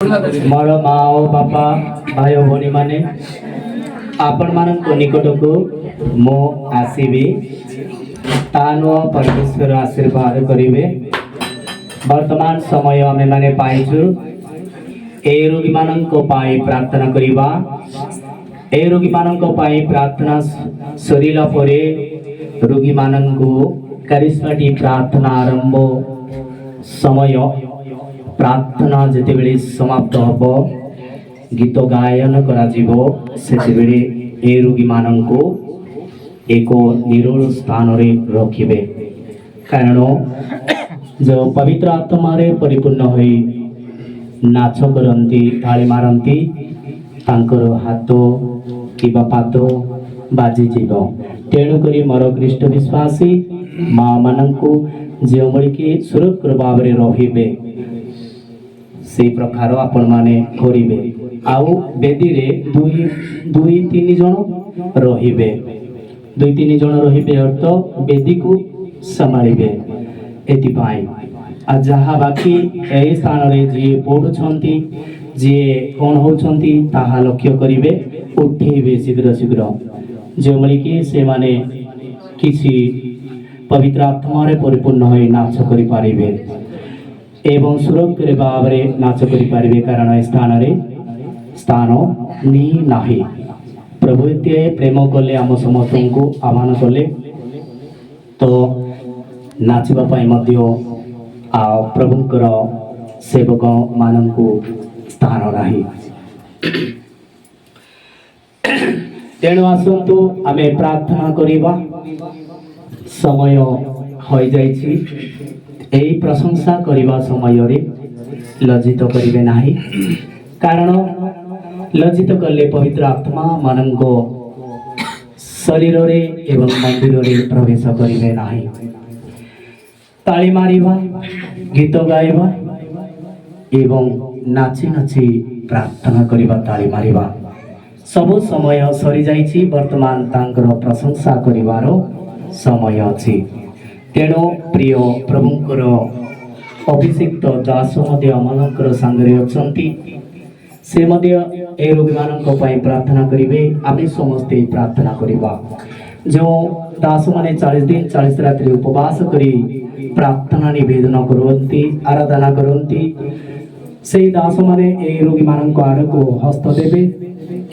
मोर माँ और बापा भाई भौणी माने आपण मानक निकट को मो आसीबी तानो परमेश्वर आशीर्वाद करिवे। वर्तमान समय आमे माने पाइछु ए रोगी मानक पाई प्रार्थना करिबा। ए रोगी मानक पाई प्रार्थना सरिला परे रोगी मानक करिस्माटिक प्रार्थना आरंभ समय प्रार्थना जितेबेले समाप्त हब गीत गायन करा जीवो सेतेबेले ए रोगी मानंको एक निरोल स्थान रे रखिबे। कारण जो पवित्र आत्मा रे परिपूर्ण होई नाच करंती ताली मारंती तांकर हाथ किबा पाद बाजी जीव। तेणु करी मोर ख्रीष्ट विश्वासी माँ मानंको जो बळिके सुरक्षित भाव रे रहिबे से प्रकार आपण माने करिवे। आउ बेदी रे दुई तीन जन रहिबे। दुई तीन जन रहिबे अर्थ बेदी को संभाळिबे। एति पाई आ जहा बाकी एई स्थान रे जे पढुछंती जे कोन होछंती ताहा लक्ष्य करिवे उठेबे शीघ्र शीघ्र जे मळि कि से माने किछि पवित्र आत्मा रे परिपूर्ण होई नाच करि पारिबे एवं सुरक्षित भाव रे नाच करि पारिबे। कारण स्थान नी नाही प्रभु एते प्रेम कले आम समस्त को आह्वान कले तो नाचबा पाई मध्य आ प्रभुकर सेवक माननकु स्थान नाही। तेणु आसंतु आमे प्रार्थना करिबा। समय होई जाइछि एई प्रशंसा करिबा समय रे लज्जित करिवे नाही। कारण लज्जित कले पवित्र आत्मा मानंको शरीर रे एवं मंदिर रे प्रवेश करिवे नाही। ताली मारिबा गीत गाइबा एवं नाची नाची प्रार्थना करिबा ताली मारिबा सब समय सरी जाइछि। वर्तमान तांकर प्रशंसा करिवारो समय अछि। तेणु प्रिय प्रभुंकर अभिषिक्त दास मध्य आमनकर संगरे अछंती से मध्य ए रोगी मानक पई प्रार्थना करिवे। आमे समस्ते प्रार्थना करिबा। जो दास माने 40 दिन 40 रात्रि उपवास करी प्रार्थना निवेदन करंती आराधना करंती से दास माने ए रोगी मानक आड़ को हस्त देबे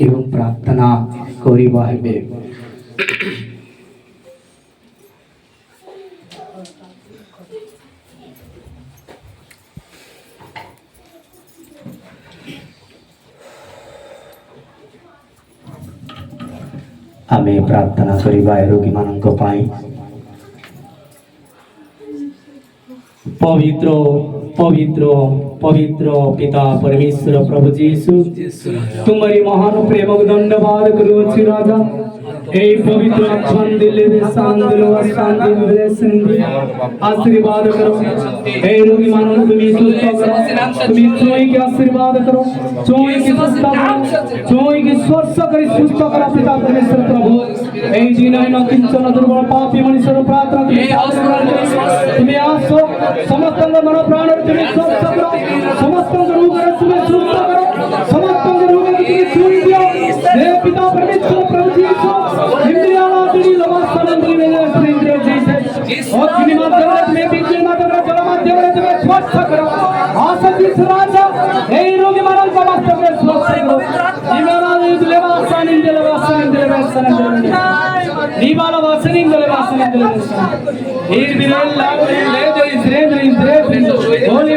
एवं प्रार्थना करिबा हेबे। आमे प्रार्थना करिबा रोगी मानक पाई। पवित्र पवित्र पवित्र पिता परमेश्वर प्रभु यीशु तुम्हारी महान प्रेम को धन्यवाद करूँ राजा। ए पवित्र आत्मन दिले दे सांदलो शांति ब्लेसिंग आशीर्वाद करो। ए रोगी मानव तुम्हें सुस्त करो। तुम्हें जोई के आशीर्वाद करो। जोई के सुस्त करो। जोई के स्वस्थ करी सुस्त करो पिता परमेश्वर प्रभु। ए जीना न किंचन दुर्बल पापी मनुष्य प्रार्थना तुम्हें आसो समस्त मन प्राण तुम्हें स्वस्थ करो। समस्त रोग तुम्हें सुस्त करो। समस्त रोग तुम्हें छूट दियो हे पिता परमेश्वर प्रभु यीशु। इंद्रियालादि लवासनंदि में इंद्रिय जैसे और किनी माध्यम में बीच माध्यम जल माध्यम में स्वस्थ करो। आसजित राजा हे रोगी मानव का वास्तव में स्वस्थ करो। निवारादि लवासनंदि निवाला वासनिंदि हीर बिरल लाग ले जो इस्रेंद्र होली